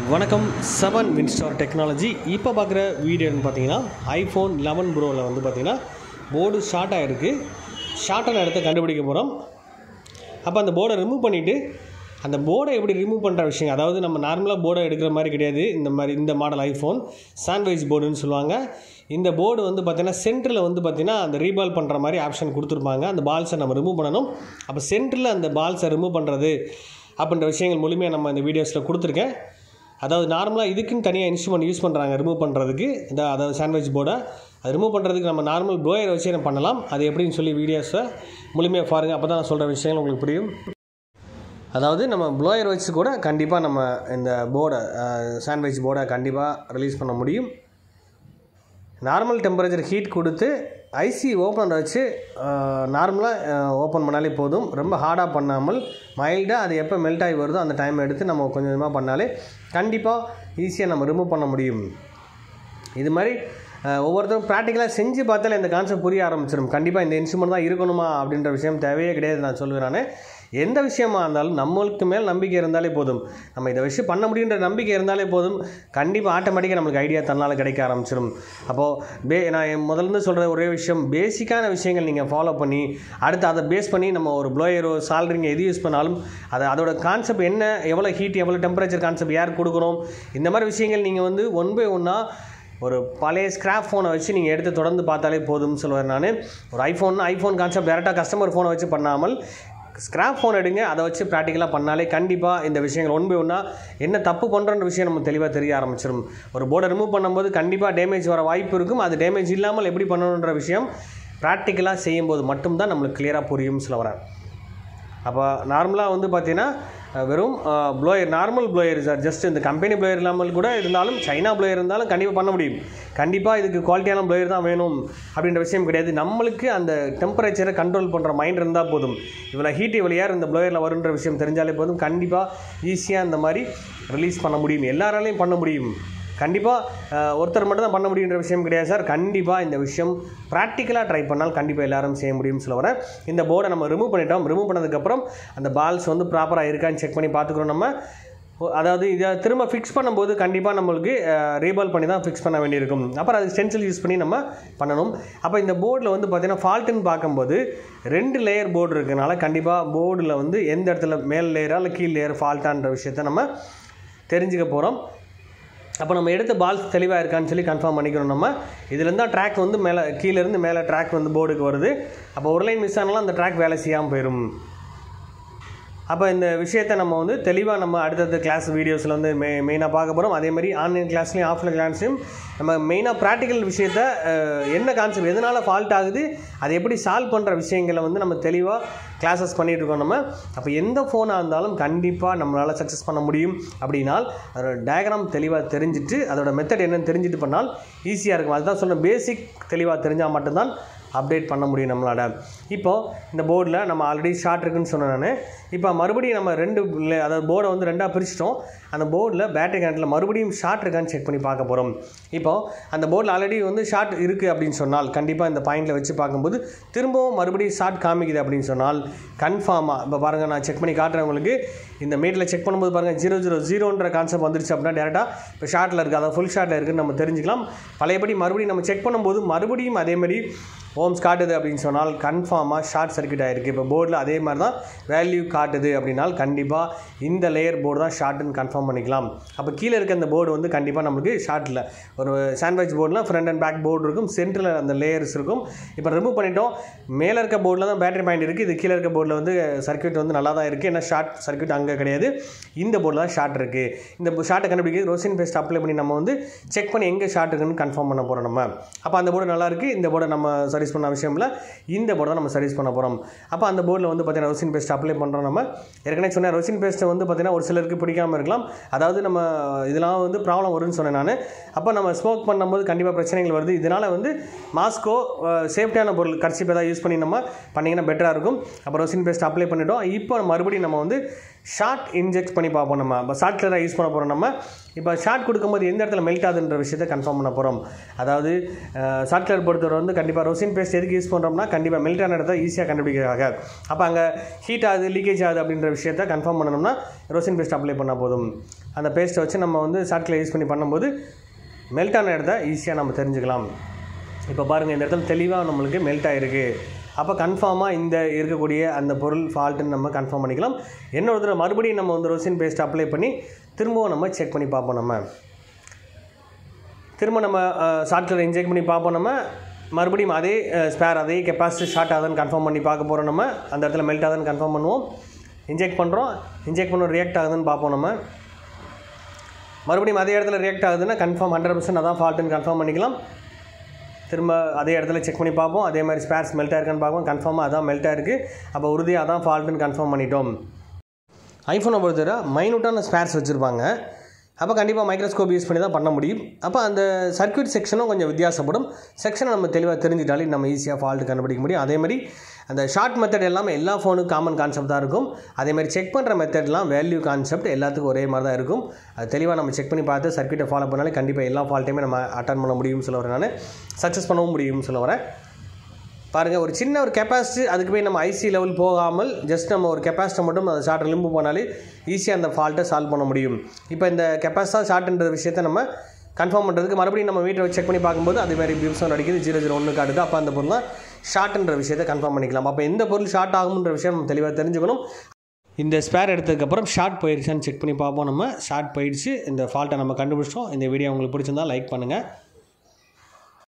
வணக்கம் 7 Winstar technology. இப்போ பார்க்குற வீடியோன்னு பார்த்தீங்கன்னா ஐஃபோன் 11 ப்ரோவில் வந்து பார்த்திங்கன்னா போர்டு ஷார்ட் ஆகிருக்கு. ஷார்ட்டான இடத்த கண்டுபிடிக்க போகிறோம். அப்போ அந்த போர்டை ரிமூவ் பண்ணிவிட்டு அந்த போர்டை எப்படி ரிமூவ் பண்ணுற விஷயம், அதாவது நம்ம நார்மலாக போர்டை எடுக்கிற மாதிரி கிடையாது. இந்த மாடல் ஐஃபோன் சாண்ட்வைச் போர்டுன்னு சொல்லுவாங்க. இந்த போர்டு வந்து பார்த்திங்கன்னா சென்டரில் வந்து பார்த்திங்கன்னா அந்த ரீபால் பண்ணுற மாதிரி ஆப்ஷன் கொடுத்துருப்பாங்க. அந்த பால்ஸை நம்ம ரிமூவ் பண்ணணும். அப்போ சென்டரில் அந்த பால்ஸை ரிமூவ் பண்ணுறது அப்படின்ற விஷயங்கள் மூலியமாக நம்ம இந்த வீடியோஸில் கொடுத்துருக்கேன். அதாவது நார்மலாக இதுக்குன்னு தனியாக இன்ஸ்ட்ருமெண்ட் யூஸ் பண்ணுறாங்க ரிமூவ் பண்ணுறதுக்கு. அதாவது சாண்ட்வைச் போர்டை அது ரிமூவ் பண்ணுறதுக்கு நம்ம நார்மல் ப்ளோயரை வச்சு நம்ம பண்ணலாம். அது எப்படின்னு சொல்லி வீடியோஸை முழுமையாக பாருங்கள். அப்போ தான் நான் சொல்கிற விஷயங்கள் உங்களுக்கு புரியும். அதாவது நம்ம ப்ளோயர் வச்சு கூட கண்டிப்பாக நம்ம இந்த போர்டை சாண்ட்வைச் போர்டை கண்டிப்பாக ரிலீஸ் பண்ண முடியும். நார்மல் டெம்பரேச்சர் ஹீட் கொடுத்து ஐசி ஓப்பன் வச்சு நார்மலாக ஓப்பன் பண்ணாலே போதும். ரொம்ப ஹார்டாக பண்ணாமல் மைல்டாக அது எப்போ மெல்ட் ஆகி வருதோ அந்த டைம் எடுத்து நம்ம கொஞ்சம் கொஞ்சமாக பண்ணாலே கண்டிப்பாக ஈஸியாக நம்ம ரிமூவ் பண்ண முடியும். இது மாதிரி ஒவ்வொருத்தரும் ப்ராக்டிக்கலாக செஞ்சு பார்த்தாலே இந்த கான்செப்ட் புரிய ஆரம்பிச்சிடும். கண்டிப்பாக இந்த இன்ஸ்ட்ருமெண்ட் தான் இருக்கணுமா அப்படின்ற விஷயம் தேவையே கிடையாது. நான் சொல்லுவேன், நான் எந்த விஷயமா இருந்தாலும் நம்மளுக்கு மேல் நம்பிக்கை இருந்தாலே போதும். நம்ம இதை விஷயம் பண்ண முடியுன்ற நம்பிக்கை இருந்தாலே போதும். கண்டிப்பாக ஆட்டோமேட்டிக்காக நம்மளுக்கு ஐடியா தன்னால் கிடைக்க ஆரம்பிச்சிடும். அப்போது நான் முதல்ல சொல்கிற ஒரே விஷயம், பேசிக்கான விஷயங்கள் நீங்கள் ஃபாலோ பண்ணி அடுத்து அதை பேஸ் பண்ணி நம்ம ஒரு ப்ளோயரோ சால்ட்ரிங் எது யூஸ் பண்ணாலும் அதோட கான்செப்ட் என்ன, எவ்வளோ ஹீட் எவ்வளோ டெம்பரேச்சர் கான்செப்ட் யார் கொடுக்கணும், இந்த மாதிரி விஷயங்கள் நீங்கள் வந்து ஒன் பை ஒன்னாக ஒரு பழைய ஸ்க்ராப் ஃபோனை வச்சு நீங்கள் எடுத்து தொடர்ந்து பார்த்தாலே போதும்னு சொல்லுவேன். நான் ஒரு ஐஃபோன் கான்செப்ட் டேரெக்டாக கஸ்டமர் ஃபோனை வச்சு பண்ணாமல் ஸ்க்ராப் ஃபோன் எடுங்க, அதை வச்சு ப்ராக்டிக்கலாக பண்ணாலே கண்டிப்பாக இந்த விஷயங்கள் ஒன் பை ஒன்னாக என்ன தப்பு பண்ணுறன்ற விஷயம் நம்ம தெளிவாக தெரிய ஆரம்பிச்சிடும். ஒரு போர்டை ரிமூவ் பண்ணும்போது கண்டிப்பாக டேமேஜ் வர வாய்ப்பு இருக்கும். அது டேமேஜ் இல்லாமல் எப்படி பண்ணணுன்ற விஷயம் ப்ராக்டிக்கலாக செய்யும்போது மட்டும்தான் நம்மளுக்கு கிளியராக புரியும்னு சொல்ல வரேன். அப்போ நார்மலாக வந்து பார்த்திங்கன்னா வெறும் blower, normal blower sir, just இந்த கம்பெனி ப்ளோயர் இல்லாமல் கூட இருந்தாலும் சைனா ப்ளோயர் இருந்தாலும் கண்டிப்பாக பண்ண முடியும். கண்டிப்பாக இதுக்கு குவாலிட்டியான ப்ளோயர் தான் வேணும் அப்படின்ற விஷயம் கிடையாது. நம்மளுக்கு அந்த டெம்பரேச்சரை கண்ட்ரோல் பண்ணுற மைண்ட் இருந்தால் போதும். இவ்வளோ ஹீட் இவ்வளோ யார் இந்த ப்ளோயரில் வருன்ற விஷயம் தெரிஞ்சாலே போதும். கண்டிப்பாக ஈஸியாக இந்த மாதிரி ரிலீஸ் பண்ண முடியும். எல்லாராலையும் பண்ண முடியும். கண்டிப்பாக ஒருத்தர் மட்டும் தான் பண்ண முடியுன்ற விஷயம் கிடையாது சார். கண்டிப்பாக இந்த விஷயம் ப்ராக்டிக்கலாக ட்ரை பண்ணால் கண்டிப்பாக எல்லாரும் செய்ய முடியும்னு சொல்ல வரேன். இந்த போர்டை நம்ம ரிமூவ் பண்ணிட்டோம். ரிமூவ் பண்ணதுக்கப்புறம் அந்த பால்ஸ் வந்து ப்ராப்பராக இருக்கான்னு செக் பண்ணி பார்த்துக்கிறோம் நம்ம. அதாவது இதை திரும்ப ஃபிக்ஸ் பண்ணும்போது கண்டிப்பாக நம்மளுக்கு ரீபால் பண்ணி தான் ஃபிக்ஸ் பண்ண வேண்டியிருக்கும். அப்புறம் அது ஸ்டென்சில் யூஸ் பண்ணி நம்ம பண்ணணும். அப்போ இந்த போர்டில் வந்து பார்த்திங்கன்னா ஃபால்ட்டுன்னு பார்க்கும்போது 2 லேயர் போர்டு இருக்கிறனால கண்டிப்பாக போர்டில் வந்து எந்த இடத்துல மேல் லேயரா இல்லை கீழ் லேயர் ஃபால்ட்டான்ற விஷயத்தை நம்ம தெரிஞ்சுக்க போகிறோம். அப்போ நம்ம எடுத்த பால்ஸ் தெளிவாக இருக்கான்னு சொல்லி கன்ஃபார்ம் பண்ணிக்கிறோம். நம்ம இதுலேருந்து தான் ட்ராக் வந்து மேலே கீழேருந்து மேலே ட்ராக் வந்து போர்டுக்கு வருது. அப்போ ஒரு லைன் மிஸ் ஆனாலும் அந்த ட்ராக் வேலை செய்யாமல் போயிடும். அப்போ இந்த விஷயத்தை நம்ம வந்து தெளிவாக நம்ம அடுத்தடுத்த கிளாஸ் வீடியோஸில் வந்து மெயினாக பார்க்க போகிறோம். அதே மாதிரி ஆன்லைன் கிளாஸ்லையும் ஆஃப்லைன் கிளாஸ்லையும் நம்ம மெயினாக ப்ராக்டிக்கல் விஷயத்தை என்ன கான்செப்ட், எதனால் ஃபால்ட் ஆகுது, அதை எப்படி சால்வ் பண்ணுற விஷயங்களை வந்து நம்ம தெளிவாக கிளாஸஸ் பண்ணிகிட்டு இருக்கோம் நம்ம. அப்போ எந்த ஃபோனாக இருந்தாலும் கண்டிப்பாக நம்மளால் சக்ஸஸ் பண்ண முடியும். அப்படின்னால் அதோட டயக்ராம் தெளிவாக தெரிஞ்சுட்டு அதோட மெத்தட் என்னென்னு தெரிஞ்சுட்டு பண்ணால் ஈஸியாக இருக்கும். அதுதான் சொல்கிறேன், பேசிக் தெளிவாக தெரிஞ்சால் மட்டும்தான் அப்டேட் பண்ண முடியும் நம்மளோட. இப்போது இந்த போர்டில் நம்ம ஆல்ரெடி ஷார்ட் இருக்குன்னு சொன்னேன் நான். இப்போ மறுபடியும் நம்ம அதாவது போர்டை வந்து 2ஆக பிரிச்சிட்டோம். அந்த போர்டில் பேட்டரி கரண்ட்டில் மறுபடியும் ஷார்ட் இருக்கான்னு செக் பண்ணி பார்க்க போகிறோம். இப்போது அந்த போர்டில் ஆல்ரெடி வந்து ஷார்ட் இருக்குது அப்படின்னு சொன்னால் கண்டிப்பாக இந்த பாயிண்டில் வச்சு பார்க்கும்போது திரும்பவும் மறுபடியும் ஷார்ட் காமிக்குது அப்படின்னு சொன்னால் கன்ஃபார்மாக இப்போ பாருங்கள், நான் செக் பண்ணி காட்டுறேன் உங்களுக்கு. இந்த மீட்டில் செக் பண்ணும்போது பாருங்கள் 000ன்ற கான்செப்ட் வந்துருச்சு அப்படின்னா டேரெக்டாக இப்போ ஷார்ட்டில் இருக்குது, அதாவது ஃபுல் ஷார்ட்டில் இருக்குதுன்னு நம்ம தெரிஞ்சுக்கலாம். பழையபடி மறுபடியும் நம்ம செக் பண்ணும்போது மறுபடியும் அதேமாதிரி ஓம்ஸ் காட்டுது அப்படின்னு சொன்னால் கன்ஃபார்மாக ஷார்ட் சர்க்யூட் ஆகிருக்கு. இப்போ போர்டில் அதே மாதிரி தான் வேல்யூ காட்டுது அப்படின்னால் கண்டிப்பாக இந்த லேயர் போர்டு தான் ஷார்ட்டுன்னு கன்ஃபார்ம் பண்ணிக்கலாம். அப்போ கீழே இருக்க அந்த போர்டு வந்து கண்டிப்பாக நம்மளுக்கு ஷார்ட்டில் ஒரு சாண்ட்வைச் போர்டில் ஃப்ரண்ட் அண்ட் பேக் போர்டு இருக்கும், சென்டரில் அந்த லேயர்ஸ் இருக்கும். இப்போ ரிமூவ் பண்ணிட்டோம். மேலே இருக்க போர்டில் தான் பேட்டரி பாயிண்ட் இருக்குது. இது கீழே இருக்க போர்டில் வந்து சர்க்யூட் வந்து நல்லா தான் இருக்குது. ஏன்னா ஷார்ட் சர்க்யூட் அங்கே கிடையாது, இந்த போர்டில் தான் ஷார்ட் இருக்குது. இந்த ஷார்ட்டை கண்டுபிடிக்கிறது ரோசின் பேஸ்ட் அப்ளை பண்ணி நம்ம வந்து செக் பண்ணி எங்கே ஷார்ட் இருக்குன்னு கன்ஃபார்ம் பண்ண போகிறோம் நம்ம. அப்போ அந்த போர்டு நல்லா இருக்குது, இந்த போர்டை நம்ம சர்வீஸ் பண்ண விஷயம் இல்லை, இந்த போர்டை தான் நம்ம சர்வீஸ் பண்ண போகிறோம். அப்போ அந்த போர்டில் வந்து பார்த்தீங்கன்னா ரோசின் பேஸ்ட் அப்ளை பண்ணுறோம் நம்ம. ஏற்கனவே சொன்னேன், ரோசின் பேஸ்ட்டை வந்து பார்த்தீங்கன்னா ஒரு சிலருக்கு பிடிக்காமல் இருக்கலாம். அதாவது நம்ம இதெல்லாம் வந்து ப்ராப்ளம் வரும்னு சொன்னேன் நான். அப்போ நம்ம ஸ்மோக் பண்ணும்போது கண்டிப்பாக பிரச்சனைகள் வருது. இதனால் வந்து மாஸ்கோ சேஃப்டியான பொருள் கர்ச்சிப் ஏதாவது யூஸ் பண்ணி நம்ம பண்ணிங்கன்னா பெட்டராக இருக்கும். அப்போ ரோசின் பேஸ்ட் அப்ளை பண்ணிட்டோம். இப்போ மறுபடியும் நம்ம வந்து ஷார்ட் இன்ஜெக்ட் பண்ணி பார்ப்போம். நம்ம இப்போ ஷார்ட் கிளியராக யூஸ் பண்ண போகிறோம். நம்ம இப்போ ஷார்ட் கொடுக்கும்போது எந்த இடத்துல மெல்ட் ஆகுதுன்ற விஷயத்தை கன்ஃபார்ம் பண்ண போகிறோம். அதாவது ஷார்ட் கிளியர் பொறுத்தவரை வந்து கண்டிப்பாக ரொசின் பேஸ்ட் எதுக்கு யூஸ் பண்ணுறோம்னா கண்டிப்பாக மெல்ட் ஆன இடத்த ஈஸியாக கண்டுபிடிக்கிறாங்க. அப்போ அங்கே ஹீட் ஆகுது லீக்கேஜ் ஆகுது அப்படின்ற விஷயத்தை கன்ஃபார்ம் பண்ணணும்னா ரொசின் பேஸ்ட் அப்ளை பண்ணால் போதும். அந்த பேஸ்ட்டை வச்சு நம்ம வந்து ஷார்ட் கிளியர் யூஸ் பண்ணி பண்ணும்போது மெல்ட் ஆன இடத்த ஈஸியாக நம்ம தெரிஞ்சுக்கலாம். இப்போ பாருங்கள், இந்த இடத்துல தெளிவாக நம்மளுக்கு மெல்ட் ஆகிருக்கு. அப்போ கன்ஃபார்மாக இந்த இருக்கக்கூடிய அந்த பொருள் ஃபால்ட்டுன்னு நம்ம கன்ஃபார்ம் பண்ணிக்கலாம். என்ன ஒரு தடவை மறுபடியும் நம்ம வந்து ரொசின் பேஸ்ட் அப்ளை பண்ணி திரும்பவும் நம்ம செக் பண்ணி பார்ப்போம். நம்ம திரும்ப நம்ம ஷார்ட் கிளியர் இன்ஜெக்ட் பண்ணி பார்ப்போம். நம்ம மறுபடியும் அதே ஸ்பேர் அதே கெப்பாசிட்டி ஷார்ட் ஆகுதுன்னு கன்ஃபார்ம் பண்ணி பார்க்க போகிறோம். நம்ம அந்த இடத்துல மெல்ட் ஆகுதுன்னு கன்ஃபார்ம் பண்ணுவோம். இன்ஜெக்ட் பண்ணுறோம் ரியாக்ட் ஆகுதுன்னு பார்ப்போம். நம்ம மறுபடியும் அதே இடத்துல ரியாக்ட் ஆகுதுன்னா கன்ஃபார்ம் 100% அதான் ஃபால்ட்டுன்னு கன்ஃபார்ம் பண்ணிக்கலாம். திரும்ப அதே இடத்துல செக் பண்ணி பார்ப்போம். அதே மாதிரி ஸ்பேர்ஸ் மெல்ட் ஆயிருக்கான்னு பார்ப்போம். கன்ஃபார்மாக அதான் மெல்ட் ஆயிருக்கு. அப்போ உறுதியாக அதான் ஃபால்ட்டுன்னு கன்ஃபார்ம் பண்ணிட்டோம். ஐஃபோனை பொறுத்தவரை மைனூட்டான ஸ்பேர்ஸ் வச்சுருப்பாங்க. அப்போ கண்டிப்பாக மைக்ரோஸ்கோப் யூஸ் பண்ணி தான் பண்ண முடியும். அப்போ அந்த சர்க்யூட் செக்ஷனும் கொஞ்சம் வித்தியாசப்படும். செக்ஷனை நம்ம தெளிவாக தெரிஞ்சிட்டாலே நம்ம ஈஸியாக ஃபால்ட்டு கண்டுபிடிக்க முடியும். அதேமாதிரி அந்த ஷார்ட் மெத்தட் எல்லாமே எல்லா ஃபோனுக்கும் காமன் கான்செப்ட் தான் இருக்கும். அதேமாதிரி செக் பண்ணுற மெத்தட்லாம் வேல்யூ கான்செப்ட் எல்லாத்துக்கும் ஒரே மாதிரி தான் இருக்கும். அது தெளிவாக நம்ம செக் பண்ணி பார்த்து சர்க்யூட்டை ஃபாலோ பண்ணாலே கண்டிப்பாக எல்லா ஃபால்ட்டையுமே நம்ம அட்டன் பண்ண முடியும்னு சொல்ல வரேன். நான் சக்ஸஸ் பண்ணவும் முடியும்னு சொல்ல வரேன். பாருங்கள், ஒரு சின்ன ஒரு கெப்பாசிட்டி அதுக்கு போய் நம்ம ஐசி லெவல் போகாமல் ஜஸ்ட் நம்ம ஒரு கெப்பாசிட்டி மட்டும் அந்த ஷார்ட் லிம்பு போனாலே ஈஸியாக அந்த ஃபால்ட்டை சால்வ் பண்ண முடியும். இப்போ இந்த கெப்பாசிட்டி ஷார்ட்ன்ற விஷயத்தை நம்ம கன்ஃபார்ம் பண்ணுறதுக்கு மறுபடியும் நம்ம வீட்டில் செக் பண்ணி பார்க்கும்போது அதே மாதிரி பிப்ஸும் அடிக்குது 001 காட்டுது. அப்போ அந்த பொருள் தான் ஷார்ட்ன்ற விஷயத்தை கன்ஃபார்ம் பண்ணிக்கலாம். அப்போ எந்த பொருள் ஷார்ட் ஆகும்ன்ற விஷயம் நம்ம தெளிவாக தெரிஞ்சுக்கணும். இந்த ஸ்பேர் எடுத்ததுக்கப்புறம் ஷார்ட் போயிடுச்சான்னு செக் பண்ணி பார்ப்போம். நம்ம ஷார்ட் போயிடுச்சு. இந்த ஃபால்ட்டை நம்ம கண்டுபிடிச்சோம். இந்த வீடியோ உங்களுக்கு பிடிச்சிருந்தா லைக் பண்ணுங்கள்.